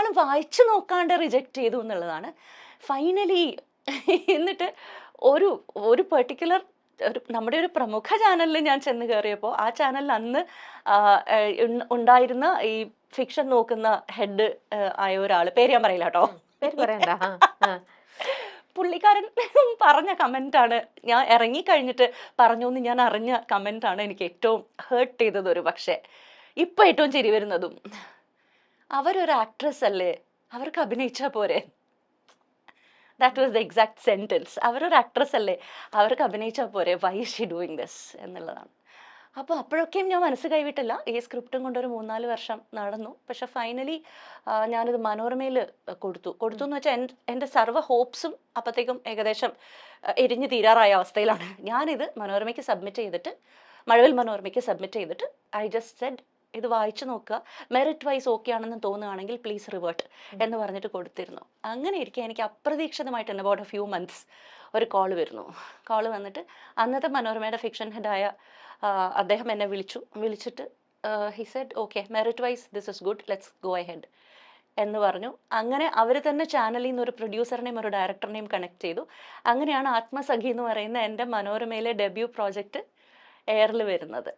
അതാണ് വായിച്ചു നോക്കാണ്ട് റിജക്റ്റ് ചെയ്തു എന്നുള്ളതാണ്. ഫൈനലി എന്നിട്ട് ഒരു ഒരു പെർട്ടിക്കുലർ നമ്മുടെ ഒരു പ്രമുഖ ചാനലിൽ ഞാൻ ചെന്ന് കയറിയപ്പോൾ ആ ചാനലിൽ അന്ന് ഉണ്ടായിരുന്ന ഈ ഫിക്ഷൻ നോക്കുന്ന ഹെഡ് ആയ ഒരാൾ, പേര് ഞാൻ പറയില്ല കേട്ടോ, പേര് പറയണ്ട. പുള്ളിക്കാരൻ പറഞ്ഞ കമൻ്റാണ്, ഞാൻ ഇറങ്ങിക്കഴിഞ്ഞിട്ട് പറഞ്ഞു എന്ന് ഞാൻ അറിഞ്ഞ കമൻ്റാണ് എനിക്ക് ഏറ്റവും ഹേർട്ട് ചെയ്തത്. ഒരു പക്ഷേ ഇപ്പം ഏറ്റവും ചിരി വരുന്നതും, അവരൊരു ആക്ട്രസ് അല്ലേ, അവർക്ക് അഭിനയിച്ചാൽ പോരെ. That was the exact sentence. അവരൊരു ആക്ട്രസ് അല്ലേ, അവർക്ക് അഭിനയിച്ചാൽ പോരെ, why is she doing this എന്നുള്ളതാണ്. അപ്പോൾ അപ്പോഴൊക്കെയും ഞാൻ മനസ്സ് കൈവിട്ടില്ല. ഈ സ്ക്രിപ്റ്റും കൊണ്ടൊരു 3-4 വർഷം നടന്നു. പക്ഷെ ഫൈനലി ഞാനിത് മനോരമയിൽ കൊടുത്തു എന്ന് വെച്ചാൽ എൻ്റെ സർവ്വ ഹോപ്സും അപ്പോഴത്തേക്കും ഏകദേശം എരിഞ്ഞു തീരാറായ അവസ്ഥയിലാണ്. ഞാനിത് മനോരമയ്ക്ക് സബ്മിറ്റ് ചെയ്തിട്ട്, മഴവിൽ മനോരമയ്ക്ക് സബ്മിറ്റ് ചെയ്തിട്ട് ഐ ജസ്റ്റ് സെഡ്, ഇത് വായിച്ചു നോക്കുക, മെറിറ്റ് വൈസ് ഓക്കെ ആണെന്ന് തോന്നുകയാണെങ്കിൽ പ്ലീസ് റിവേർട്ട് എന്ന് പറഞ്ഞിട്ട് കൊടുത്തിരുന്നു. അങ്ങനെ ഇരിക്കെ എനിക്ക് അപ്രതീക്ഷിതമായിട്ട് തന്നെ അബൌട്ട് എ ഫ്യൂ മന്ത്സ് ഒരു കോൾ വരുന്നു. കോൾ വന്നിട്ട് അന്നത്തെ മനോരമയുടെ ഫിക്ഷൻ ഹെഡായ അദ്ദേഹം എന്നെ വിളിച്ചിട്ട് he said okay, merit wise this is good, let's go ahead എന്ന് പറഞ്ഞു. അങ്ങനെ അവർ തന്നെ ചാനലിൽ നിന്ന് ഒരു പ്രൊഡ്യൂസറിനെയും ഒരു ഡയറക്ടറിനെയും കണക്ട് ചെയ്തു. അങ്ങനെയാണ് ആത്മസഖി എന്ന് പറയുന്ന എൻ്റെ മനോരമയിലെ ഡെബ്യൂ പ്രോജക്റ്റ് എയറിൽ വരുന്നത്.